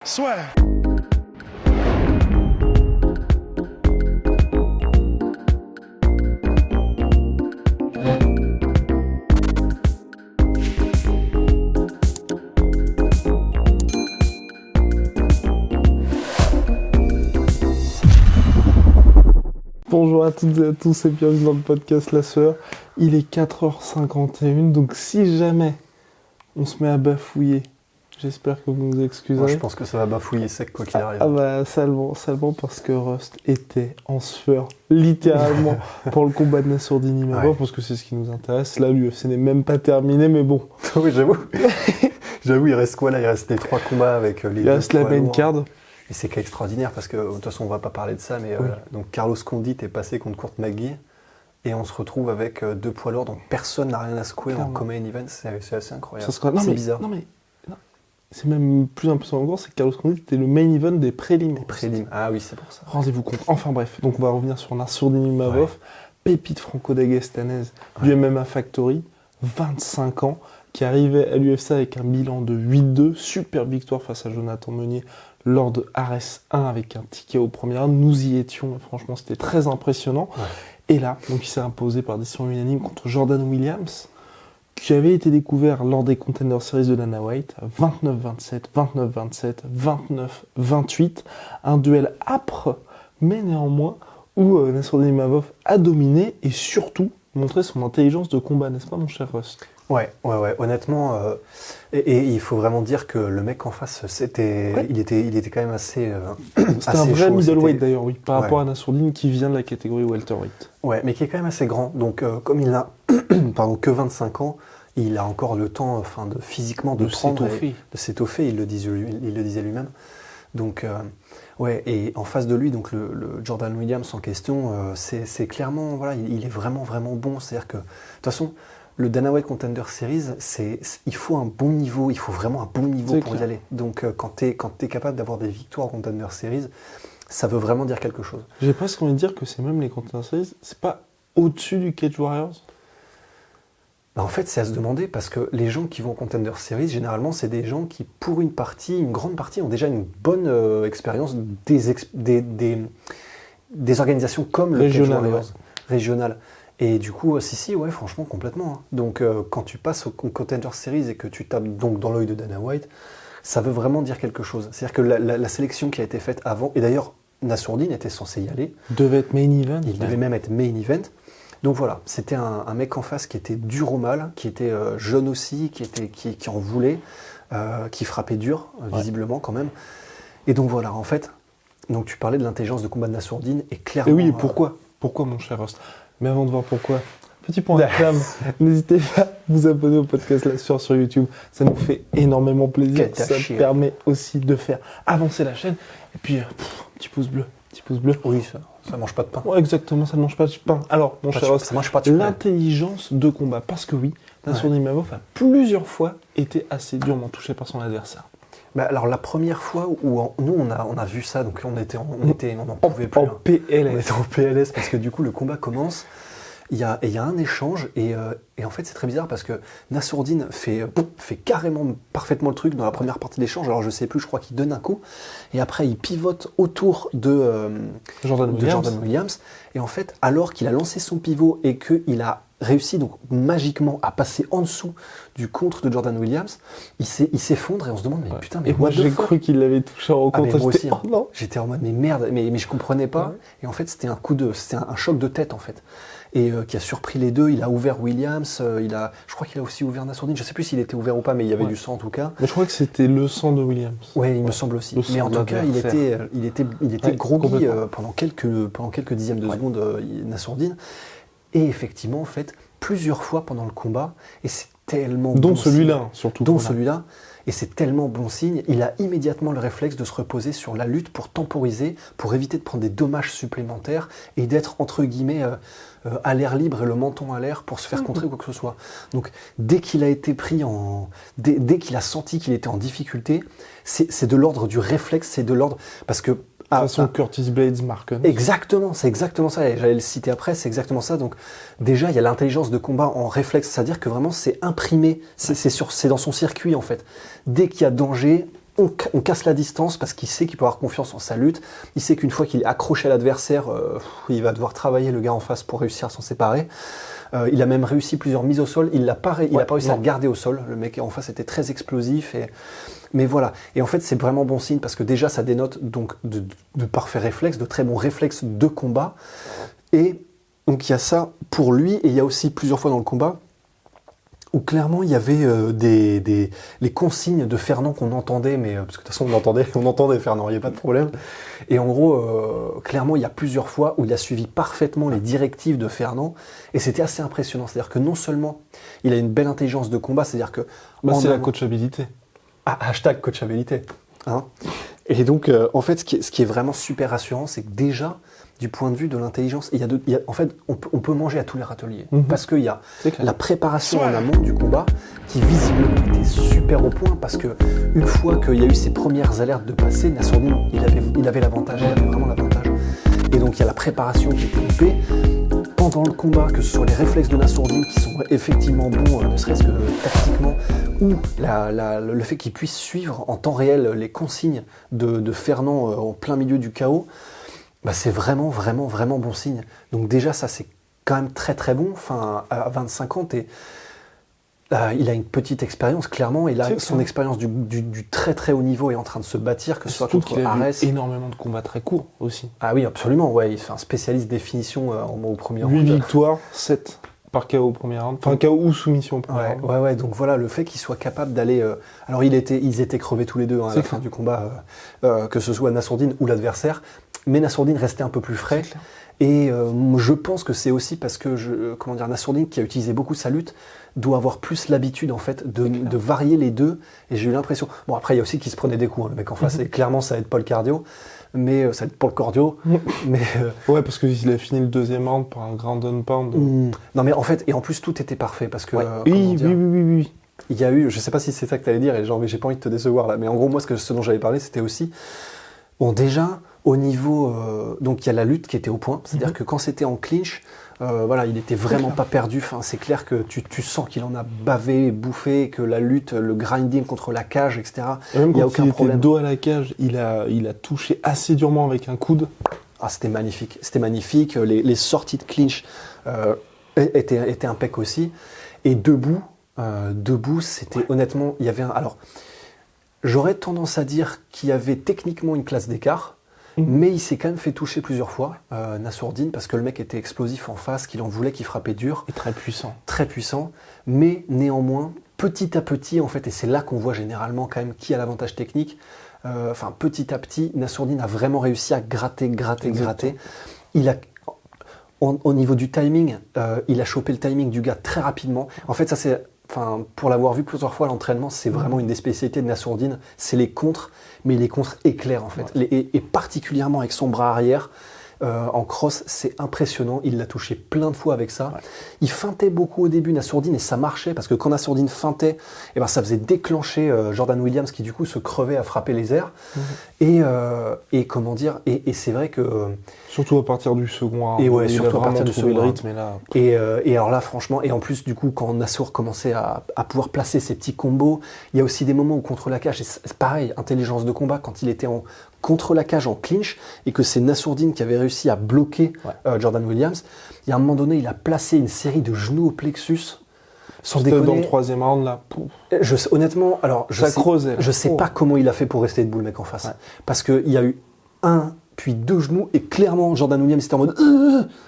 Swear. Bonjour à toutes et à tous et bienvenue dans le podcast La Sueur. Il est 4h51, donc si jamais on se met à bafouiller, j'espère que vous nous excuserez. Moi, je pense que ça va bafouiller sec quoi qu'il arrive. Ah bah salement parce que Rust était en sueur, littéralement, pour le combat de Nassourdine Imavov, parce que c'est ce qui nous intéresse. Là, l'UFC n'est même pas terminé, mais bon. Oui, j'avoue. J'avoue, il reste quoi là? Il reste les 3 combats avec les Il reste la main card. Et c'est extraordinaire parce que, de toute façon, on va pas parler de ça, mais Oui. donc Carlos Condit est passé contre Kurt McGee et on se retrouve avec 2 poids lourds, donc personne n'a rien à secouer en co-main event, c'est assez incroyable. C'est bizarre. Non, c'est même plus impressionnant encore, c'est que Carlos Condit était le main event des prélims. Ah oui, c'est pour ça. Rendez-vous compte. Enfin bref, donc on va revenir sur Nassourdine Imavov, pépite franco-dagestanaise du MMA Factory, 25 ans, qui arrivait à l'UFC avec un bilan de 8-2, super victoire face à Jonathan Meunier lors de Ares 1 avec un ticket au premier round. Nous y étions, et franchement c'était très impressionnant. Ouais. Et là, donc il s'est imposé par décision unanime contre Jordan Williams, qui avait été découvert lors des Contender Series de Dana White, 29-27, 29-27, 29-28. Un duel âpre, mais néanmoins, où Nassourdine Imavov a dominé et surtout montré son intelligence de combat, n'est-ce pas mon cher Rust? Ouais, honnêtement, et il faut vraiment dire que le mec en face, il était quand même assez C'était un vrai middleweight d'ailleurs, oui, par rapport à Nassourdine qui vient de la catégorie welterweight. Ouais, mais qui est quand même assez grand. Donc, comme il n'a que 25 ans, il a encore le temps, physiquement, de s'étoffer. Il le disait lui-même. Donc, et en face de lui, donc le Jordan Williams en question, c'est clairement, voilà, il est vraiment, vraiment bon. C'est-à-dire que, de toute façon, le Dana White Contender Series, il faut un bon niveau, il faut vraiment un bon niveau pour y aller. Donc, quand t'es capable d'avoir des victoires en Contender Series, ça veut vraiment dire quelque chose. J'ai presque envie de dire que c'est même les Contender Series, c'est pas au-dessus du Cage Warriors? En fait, c'est à se demander parce que les gens qui vont en Contender Series, généralement, c'est des gens qui, pour une grande partie, ont déjà une bonne expérience des organisations comme le Cage Warriors, régional. Et du coup, ouais, franchement, complètement. Hein. Donc, quand tu passes au Contender Series et que tu tapes donc dans l'œil de Dana White, ça veut vraiment dire quelque chose. C'est-à-dire que la sélection qui a été faite avant, et d'ailleurs, Nassourdine était censé y aller. Devait être main event. Il devait même être main event. Donc voilà, c'était un mec en face qui était dur au mal, qui était jeune aussi, qui en voulait, qui frappait dur, visiblement quand même. Et donc voilà, en fait, donc tu parlais de l'intelligence de combat de Nassourdine, et clairement... Et oui, pourquoi mon cher Rust? Mais avant de voir pourquoi, petit point de réclame, n'hésitez pas à vous abonner au podcast La Sueur sur YouTube, ça nous fait énormément plaisir, ça permet aussi de faire avancer la chaîne, et puis petit pouce bleu. Oui, ça mange pas de pain. Ouais, exactement, ça ne mange pas de pain. Alors, mon cher Rust, ça mange pas de pain. L'intelligence de combat, parce que oui, Nassourdine Imavov a plusieurs fois été assez durement touché par son adversaire. Bah alors la première fois où nous on a vu ça, donc on n'en pouvait plus. En PLS. On était en PLS parce que du coup le combat commence, il y a un échange et en fait c'est très bizarre parce que Nassourdine fait carrément parfaitement le truc dans la première partie de l'échange. Alors je sais plus, je crois qu'il donne un coup et après il pivote autour de Jordan Williams et en fait alors qu'il a lancé son pivot et qu'il a réussi donc magiquement à passer en dessous du contre de Jordan Williams, il s'effondre et on se demande mais putain mais et moi j'ai cru qu'il l'avait touché en contre. Moi aussi, oh, non. J'étais en mode mais merde, mais je comprenais pas et en fait c'était un choc de tête en fait et qui a surpris les deux. Il a ouvert Williams, je crois qu'il a aussi ouvert Nassourdine, je sais plus s'il était ouvert ou pas mais il y avait du sang en tout cas. Mais je crois que c'était le sang de Williams. Ouais, il me semble aussi. Mais en tout cas il était groggy pendant quelques dixièmes de seconde Nassourdine. Et effectivement, en fait, plusieurs fois pendant le combat, et c'est tellement dont bon celui-là, signe, surtout. Dont celui-là, et c'est tellement bon signe, il a immédiatement le réflexe de se reposer sur la lutte pour temporiser, pour éviter de prendre des dommages supplémentaires et d'être, entre guillemets, à l'air libre et le menton à l'air pour se faire contrer ou quoi que ce soit. Donc, dès qu'il a été pris dès qu'il a senti qu'il était en difficulté, c'est de l'ordre du réflexe, c'est de l'ordre... Parce que façon Curtis Blades, Marken. Exactement, c'est exactement ça. Et j'allais le citer après, c'est exactement ça. Donc déjà, il y a l'intelligence de combat en réflexe, c'est-à-dire que vraiment c'est imprimé, c'est dans son circuit en fait. Dès qu'il y a danger, on casse la distance parce qu'il sait qu'il peut avoir confiance en sa lutte. Il sait qu'une fois qu'il est accroché à l'adversaire, il va devoir travailler le gars en face pour réussir à s'en séparer. Il a même réussi plusieurs mises au sol. Il n'a pas réussi à le garder au sol. Le mec en face était très explosif. Mais voilà. Et en fait, c'est vraiment bon signe parce que déjà, ça dénote donc de parfaits réflexes, de très bons réflexes de combat. Et donc, il y a ça pour lui. Et il y a aussi plusieurs fois dans le combat où clairement, il y avait les consignes de Fernand qu'on entendait. Mais, parce que de toute façon, on entendait Fernand, il n'y a pas de problème. Et en gros, clairement, il y a plusieurs fois où il a suivi parfaitement les directives de Fernand. Et c'était assez impressionnant. C'est-à-dire que non seulement il a une belle intelligence de combat, c'est-à-dire que... c'est la coachabilité. Hashtag coachabilité. Hein, et donc, en fait, ce qui est vraiment super rassurant, c'est que déjà, du point de vue de l'intelligence, en fait, on peut manger à tous les râteliers. Parce qu'il y a la préparation en amont du combat qui visiblement était super au point. Parce qu'une fois qu'il y a eu ces premières alertes de passé, Nassourdine, il avait l'avantage, il avait vraiment l'avantage. Et donc, il y a la préparation qui était coupée. Pendant le combat, que ce soit les réflexes de Nassourdine qui sont effectivement bons, ne serait-ce que tactiquement, ou le fait qu'il puisse suivre en temps réel les consignes de Fernand en plein milieu du chaos, c'est vraiment, vraiment, vraiment bon signe. Donc déjà, ça c'est quand même très très bon. Enfin, à 25 ans, il a une petite expérience, clairement. Il a son expérience du très très haut niveau est en train de se bâtir, que ce soit contre Arès. Il a énormément de combats très courts aussi. Ah oui, absolument. Ouais, il fait un spécialiste des finitions au premier round. 8 victoires, 7 par KO au premier round. Enfin, KO ou soumission au premier round. Ouais. Donc voilà, le fait qu'il soit capable d'aller... Alors, ils étaient crevés tous les deux à la fin du combat, que ce soit Nassourdine ou l'adversaire. Mais Nassourdine restait un peu plus frais. Et je pense que c'est aussi parce que Nassourdine, qui a utilisé beaucoup sa lutte, doit avoir plus l'habitude en fait de varier les deux. Et j'ai eu l'impression. Bon, après, il y a aussi qu'il se prenait des coups, hein, le mec en face. Et clairement, ça aide pas le cardio. Mais ça aide pas le cardio. Mais ouais, parce qu'il a fini le deuxième round par un ground and pound. Non, mais en fait, et en plus, tout était parfait. Parce que. Oui. Il y a eu, je sais pas si c'est ça que tu allais dire, et genre, mais j'ai pas envie de te décevoir là. Mais en gros, moi, ce dont j'avais parlé, c'était aussi. Bon, déjà, au niveau. Donc, il y a la lutte qui était au point. C'est-à-dire que quand c'était en clinch, il était vraiment pas perdu. Enfin, c'est clair que tu sens qu'il en a bavé, bouffé, que la lutte, le grinding contre la cage, etc. Et même quand il était dos à la cage, il a touché assez durement avec un coude. Ah, c'était magnifique. C'était magnifique. Les sorties de clinch étaient impec aussi. Et debout, c'était honnêtement, il y avait alors, j'aurais tendance à dire qu'il y avait techniquement une classe d'écart. Mais il s'est quand même fait toucher plusieurs fois, Nassourdine, parce que le mec était explosif en face, qu'il en voulait, qu'il frappait dur. Et très puissant. Très puissant. Mais néanmoins, petit à petit, en fait, et c'est là qu'on voit généralement quand même qui a l'avantage technique, petit à petit, Nassourdine a vraiment réussi à gratter. Il a, au niveau du timing, il a chopé le timing du gars très rapidement. En fait, ça c'est... pour l'avoir vu plusieurs fois à l'entraînement, c'est vraiment une des spécialités de Nassourdine, c'est les contres, mais les contres éclairs en fait. Et particulièrement avec son bras arrière, en cross, c'est impressionnant. Il l'a touché plein de fois avec ça. Ouais. Il feintait beaucoup au début, Nassourdine, et ça marchait, parce que quand Nassourdine feintait, ça faisait déclencher Jordan Williams, qui du coup se crevait à frapper les airs. Et c'est vrai que... surtout à partir du second round. Et ouais, surtout à partir du second rythme. Et, là... et alors là, franchement, et en plus, du coup, quand Nassour commençait à pouvoir placer ses petits combos, il y a aussi des moments où contre la cage, c'est pareil, intelligence de combat, quand il était contre la cage en clinch, et que c'est Nassourdine qui avait réussi à bloquer Jordan Williams, il y a un moment donné, il a placé une série de genoux au plexus. Sans déconner. Dans le troisième round, là. Honnêtement, alors, je sais pas comment il a fait pour rester debout, le mec en face. Ouais. Parce qu'il y a eu puis deux genoux, et clairement, Jordan Williams était en mode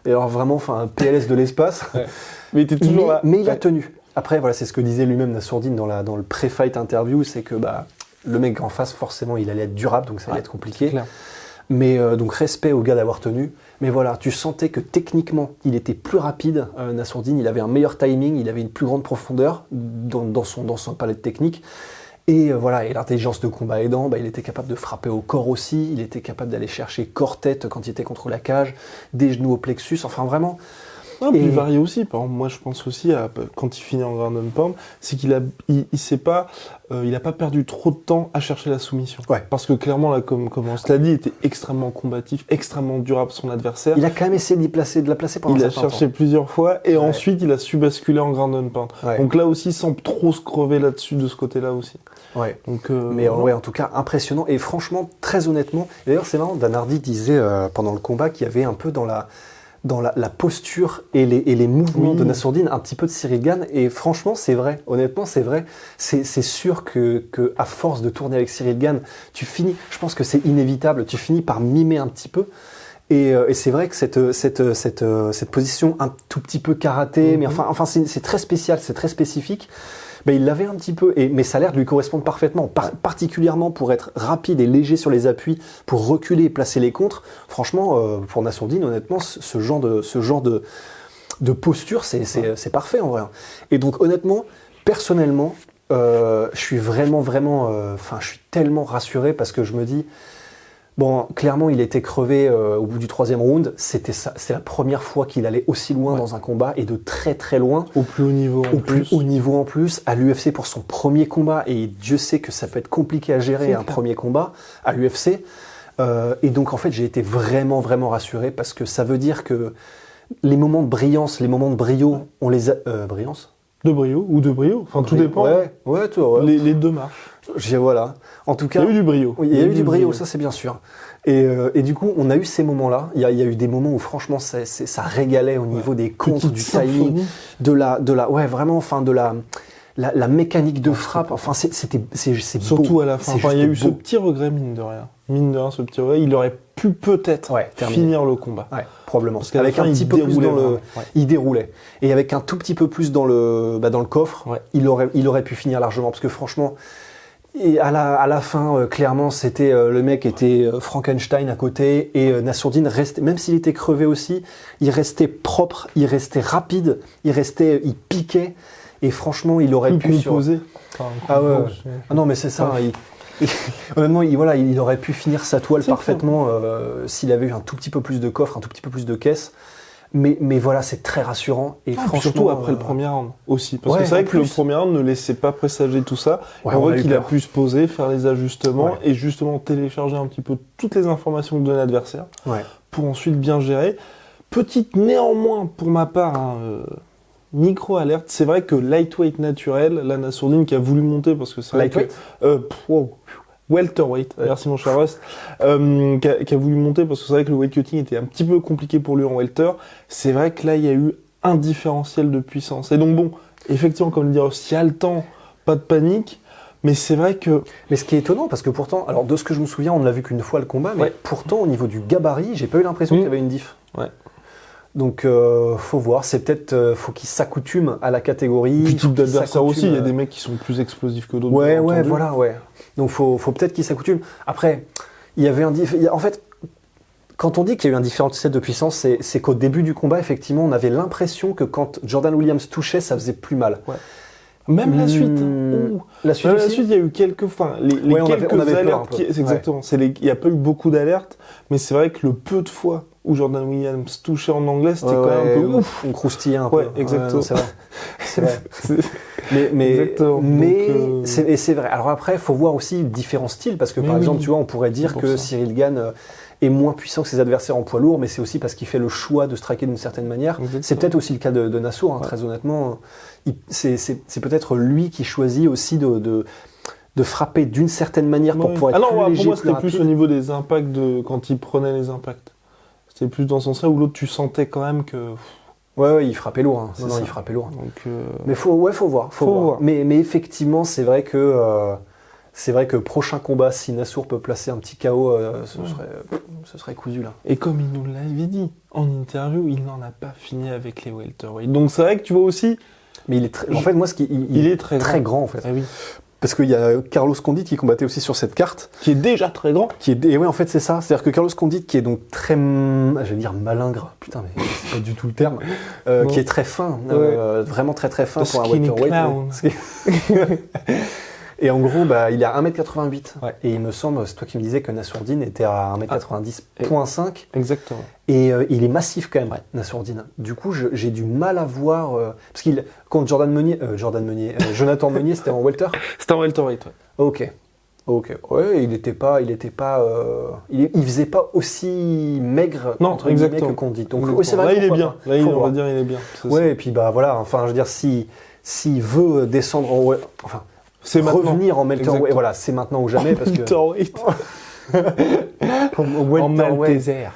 et alors vraiment, un PLS de l'espace. Ouais. Mais il était toujours là. Mais il a tenu. Après, voilà, c'est ce que disait lui-même Nassourdine dans le pré-fight interview, c'est que le mec en face, forcément, il allait être durable, donc ça allait être compliqué. Mais donc, respect au gars d'avoir tenu. Mais voilà, tu sentais que techniquement, il était plus rapide. Nassourdine, il avait un meilleur timing, il avait une plus grande profondeur dans son palette technique. Et et l'intelligence de combat aidant, il était capable de frapper au corps aussi, il était capable d'aller chercher corps-tête quand il était contre la cage, des genoux au plexus, enfin vraiment, Non, puis varié aussi. Par exemple, moi, je pense aussi à quand il finit en ground and pound, c'est qu'il s'est pas, il a pas perdu trop de temps à chercher la soumission. Ouais. Parce que clairement, là, comme on se l'a dit, il était extrêmement combatif, extrêmement durable son adversaire. Il a quand même essayé de la placer pendant un certain temps. Il a cherché plusieurs fois et ensuite il a su basculer en ground and pound. Ouais. Donc là aussi, sans trop se crever là-dessus de ce côté-là aussi. Ouais. Donc, mais ouais, en tout cas, impressionnant. Et franchement, très honnêtement, d'ailleurs, c'est marrant, Dan Hardy disait pendant le combat qu'il y avait un peu dans la posture et les mouvements de Nassourdine, un petit peu de Cyril Gane, et franchement c'est vrai, honnêtement c'est vrai, c'est sûr que à force de tourner avec Cyril Gane, tu finis, je pense que c'est inévitable, tu finis par mimer un petit peu, et c'est vrai que cette position un tout petit peu karaté, mais enfin c'est très spécial, c'est très spécifique. Ben, il l'avait un petit peu, mais ça a l'air de lui correspondre parfaitement, particulièrement pour être rapide et léger sur les appuis, pour reculer et placer les contres. Franchement, pour Nassourdine, honnêtement, ce genre de posture, c'est parfait en vrai. Et donc honnêtement, personnellement, je suis vraiment, je suis tellement rassuré parce que je me dis, bon, clairement, il était crevé au bout du 3e round. C'est la première fois qu'il allait aussi loin dans un combat et de très très loin. Au plus haut niveau haut niveau en plus, à l'UFC pour son premier combat. Et Dieu sait que ça peut être compliqué à gérer un premier combat à l'UFC. Et donc en fait, j'ai été vraiment rassuré parce que ça veut dire que les moments de brillance, les moments de brio, on les a... brillance ? De brio ou de brio, enfin tout dépend. Ouais. Les deux marches. Voilà. En tout cas, il y a eu du brio. Oui, il y a eu du brio, ça c'est bien sûr. Et du coup, on a eu ces moments-là. Il y a eu des moments où franchement, ça régalait au niveau des contres, du timing, de la mécanique de frappe. Enfin, c'est surtout beau. à la fin. Enfin, il y a eu ce petit regret mine de rien. Ce petit regret, il aurait pu peut-être finir le combat. Ouais, probablement. Parce qu'avec un petit peu plus dans le, il déroulait. Et avec un tout petit peu plus dans le coffre, il aurait pu finir largement. Parce que franchement. Et à la fin, clairement, c'était le mec était Frankenstein à côté et Nassourdine restait, même s'il était crevé aussi, il restait propre, il restait rapide, il piquait et franchement, il aurait pu composer. Ah non, mais c'est ça. Honnêtement, il aurait pu finir sa toile parfaitement s'il avait eu un tout petit peu plus de coffre, un tout petit peu plus de caisse. Mais voilà, c'est très rassurant. Et franchement, surtout après le premier round aussi. Parce que c'est vrai que le premier round ne laissait pas présager tout ça. On voit qu'il a pu se poser, faire les ajustements et justement télécharger un petit peu toutes les informations de l'adversaire pour ensuite bien gérer. Petite néanmoins, pour ma part, micro-alerte, c'est vrai que lightweight naturel, la Nassourdine qui a voulu monter parce que c'est lightweight welterweight, merci mon cher Rust, qui a voulu monter parce que c'est vrai que le weight cutting était un petit peu compliqué pour lui en welter. C'est vrai que là, il y a eu un différentiel de puissance. Et donc bon, effectivement, comme le dit Rust, il y a le temps, pas de panique, mais c'est vrai que... Mais ce qui est étonnant, parce que pourtant, alors de ce que je me souviens, on ne l'a vu qu'une fois le combat, mais pourtant, au niveau du gabarit, j'ai pas eu l'impression qu'il y avait une diff. Ouais. Donc, faut voir. C'est peut-être, faut qu'il s'accoutume à la catégorie. Puis type d'adversaire aussi. Il y a des mecs qui sont plus explosifs que d'autres. Ouais, voilà. Donc, faut peut-être qu'il s'accoutume. Après, il y avait en fait, quand on dit qu'il y a eu un différentiel de puissance, c'est qu'au début du combat, effectivement, on avait l'impression que quand Jordan Williams touchait, ça faisait plus mal. Ouais. Même la suite. La suite, il y a eu quelques. Enfin, quelques alertes. Exactement. Il n'y a pas eu beaucoup d'alertes, mais c'est vrai que le peu de fois où Jordan Williams touchait en anglais, c'était quand même un peu ouf. On croustillait un peu. Ouais, exactement. C'est vrai. Mais c'est vrai. Alors après, il faut voir aussi différents styles, parce que par exemple, tu vois, on pourrait dire que Cyril Gane est moins puissant que ses adversaires en poids lourd, mais c'est aussi parce qu'il fait le choix de striker d'une certaine manière. Exactement. C'est peut-être aussi le cas de Nassour, très honnêtement. C'est peut-être lui qui choisit aussi de frapper d'une certaine manière pour pouvoir être plus léger, pour moi, c'était plus au niveau des impacts quand il prenait les impacts. C'était plus dans ce sens-là où l'autre, tu sentais quand même que... Ouais, il frappait lourd. Il frappait lourd. Donc, mais faut voir. Mais effectivement, c'est vrai que prochain combat, si Nassour peut placer un petit KO, ce serait cousu là. Et comme il nous l'avait dit en interview, il n'en a pas fini avec les welterweight. Donc c'est vrai que tu vois aussi... Mais il est en fait, moi, il est très grand en fait. Ah oui. Parce qu'il y a Carlos Condit qui combattait aussi sur cette carte. Qui est déjà très grand. Et oui, en fait, c'est ça. C'est-à-dire que Carlos Condit, qui est donc très, j'allais dire malingre, putain, mais c'est pas du tout le terme, qui est très fin, vraiment très très fin pour un welterweight. Et en gros, il est à 1m88. Ouais. Et il me semble, c'est toi qui me disais que Nassourdine était à 1m90.5. Exactement. Et il est massif quand même, Ouais. Nassourdine. Du coup, j'ai du mal à voir... parce qu'il contre Jonathan Meunier, c'était en welter. C'était en welterweight, ouais. Ok. Ouais, il faisait pas aussi maigre entre guillemets que qu'on dit. Donc c'est vrai, là il est bien. Là on va dire il est bien. Ouais, et puis voilà, enfin je veux dire s'il veut descendre en enfin c'est revenir en welterweight, voilà, c'est maintenant ou jamais parce que welterweight. en Malteser.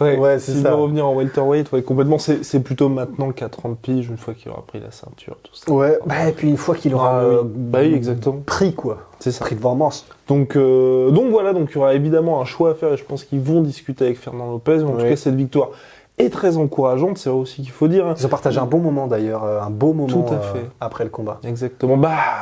Ouais, c'est s'il ça. veut revenir en welterweight, complètement, c'est plutôt maintenant qu'à 30 piges, une fois qu'il aura pris la ceinture, tout ça. Ouais, et puis une fois qu'il aura oui, exactement. Pris quoi. C'est ça. Pris devant Mans. Donc voilà, donc il y aura évidemment un choix à faire et je pense qu'ils vont discuter avec Fernand Lopez, mais en tout cas cette victoire est très encourageante, c'est vrai aussi qu'il faut dire. Ils ont partagé un bon moment d'ailleurs, un beau moment tout à fait. Après le combat. Exactement.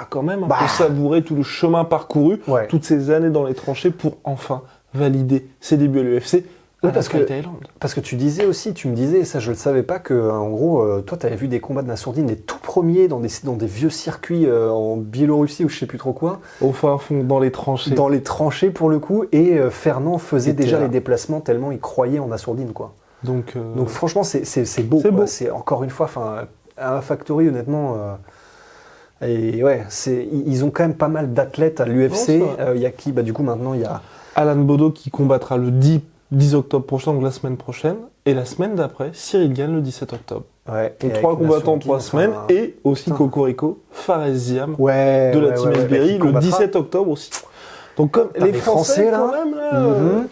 Quand même, on peut savourer tout le chemin parcouru, toutes ces années dans les tranchées pour enfin valider ses débuts à l'UFC. Oui, parce que tu me disais, et ça je le savais pas, que en gros, toi tu avais vu des combats de Nassourdine, les tout premiers dans des vieux circuits en Biélorussie ou je sais plus trop quoi. Au fin fond, dans les tranchées. Dans les tranchées pour le coup, et Fernand faisait déjà les déplacements tellement il croyait en Nassourdine quoi. Donc franchement c'est beau. C'est beau. C'est encore une fois, à Factory honnêtement. Et ouais, ils ont quand même pas mal d'athlètes à l'UFC. Il y a qui du coup maintenant il y a Alan Bodo qui combattra le 10 octobre prochain, donc la semaine prochaine, et la semaine d'après, Cyril Gane le 17 octobre. Ouais, donc 3 combattants en 3 semaines, et aussi Cocorico, Fares Ziam de la Team Esbiri, le 17 octobre aussi. Donc comme les Français là, quand même,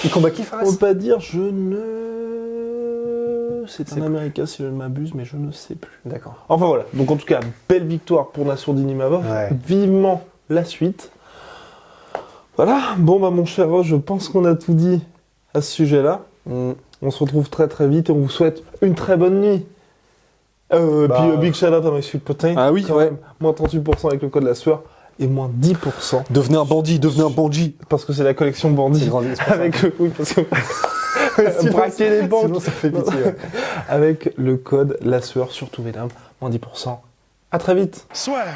il combat qui, Fares ? On peut pas dire, c'est un Américain si je ne m'abuse, mais je ne sais plus. D'accord. Enfin voilà, donc en tout cas, belle victoire pour Nassourdine Imavov, vivement la suite. Voilà, bon mon cher Roche, je pense qu'on a tout dit à ce sujet-là. On se retrouve très très vite et on vous souhaite une très bonne nuit. Puis big shout out à My Sweet Protein. Ah oui, même, moins 38% avec le code la sueur et moins 10%. Devenez un bandit. Parce que c'est la collection bandit. Avec parce que braquer les banques. Sinon ça fait pitié. Avec le code la sueur sur tous les dames, moins 10%. À très vite. Swear.